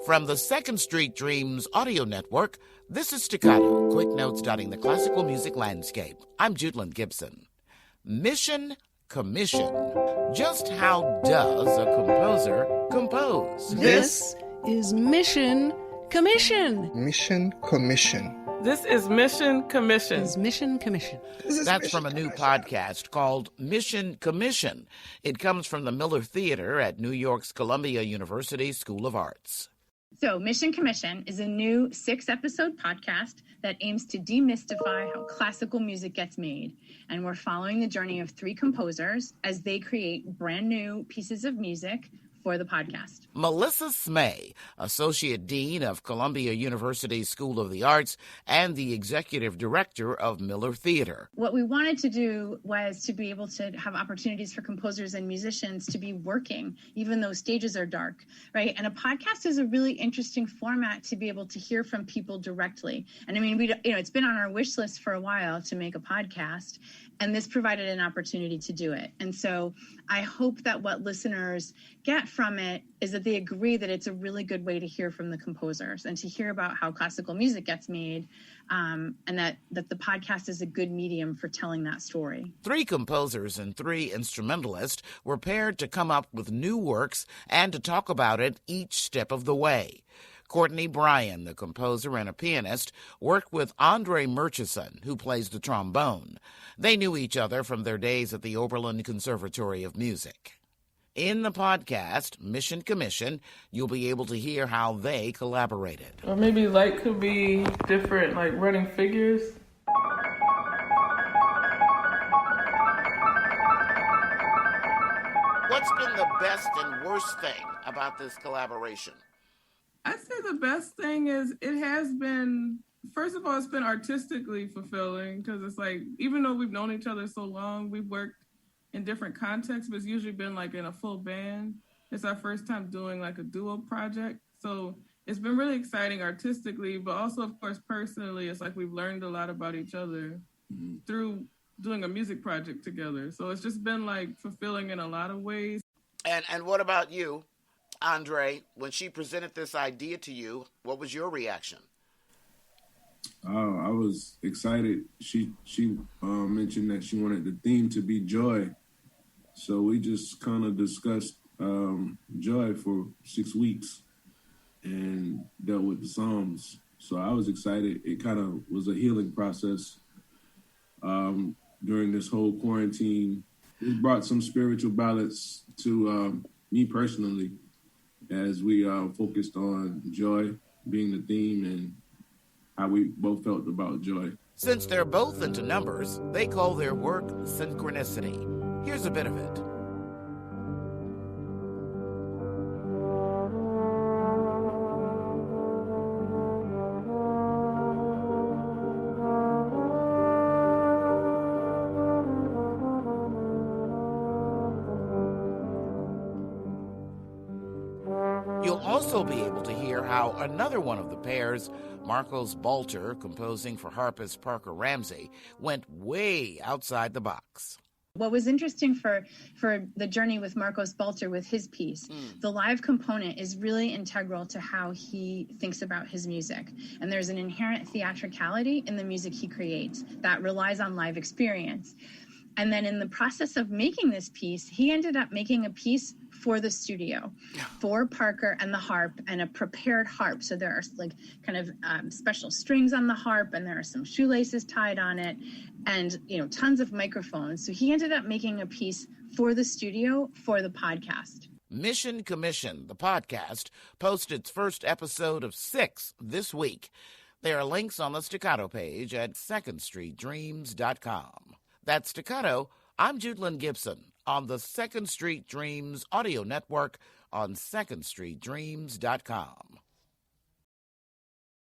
From the Second Street Dreams audio network, this is Staccato, quick notes dotting the classical music landscape. I'm Judeland Gibson. Mission Commission. Just how does a composer compose? This is Mission Commission. Mission Commission. This is Mission Commission. This is Mission Commission. That's from a new podcast called Mission Commission. It comes from the Miller Theater at New York's Columbia University School of Arts. So Mission Commission is a new 6-episode podcast that aims to demystify how classical music gets made. And we're following the journey of 3 composers as they create brand new pieces of music for the podcast. Melissa Smey, Associate Dean of Columbia University School of the Arts and the Executive Director of Miller Theater. What we wanted to do was to be able to have opportunities for composers and musicians to be working, even though stages are dark, right? And a podcast is a really interesting format to be able to hear from people directly. And I mean, it's been on our wish list for a while to make a podcast, and this provided an opportunity to do it. And so I hope that what listeners get from it is that they agree that it's a really good way to hear from the composers and to hear about how classical music gets made, and that the podcast is a good medium for telling that story. 3 composers and 3 instrumentalists were paired to come up with new works and to talk about it each step of the way. Courtney Bryan, the composer and a pianist, worked with Andre Murchison, who plays the trombone. They knew each other from their days at the Oberlin Conservatory of Music. In the podcast, Mission Commission, you'll be able to hear how they collaborated. Or maybe light could be different, like running figures. What's been the best and worst thing about this collaboration? I'd say the best thing is it has been, first of all, it's been artistically fulfilling because it's like, even though we've known each other so long, we've worked in different contexts, but it's usually been like in a full band. It's our first time doing like a duo project. So it's been really exciting artistically, but also, of course, personally, it's like we've learned a lot about each other through doing a music project together. So it's just been like fulfilling in a lot of ways. And what about you, Andre? When she presented this idea to you, what was your reaction? I was excited. She mentioned that she wanted the theme to be joy. So we just kind of discussed joy for 6 weeks and dealt with the Psalms. So I was excited. It kind of was a healing process during this whole quarantine. It brought some spiritual balance to me personally as we focused on joy being the theme and how we both felt about joy. Since they're both into numbers, they call their work synchronicity. Here's a bit of it. You'll also be able to hear how another one of the pairs, Marcos Balter, composing for harpist Parker Ramsey, went way outside the box. What was interesting for the journey with Marcos Balter with his piece, the live component is really integral to how he thinks about his music. And there's an inherent theatricality in the music he creates that relies on live experience. And then in the process of making this piece, he ended up making a piece for the studio, for Parker and the harp, and a prepared harp. So there are like kind of special strings on the harp, and there are some shoelaces tied on it, and tons of microphones. So he ended up making a piece for the studio for the podcast. Mission Commission, the podcast, posted its first episode of 6 this week. There are links on the Staccato page at secondstreetdreams.com. That's Staccato. I'm Judeland Gibson on the Second Street Dreams audio network on secondstreetdreams.com.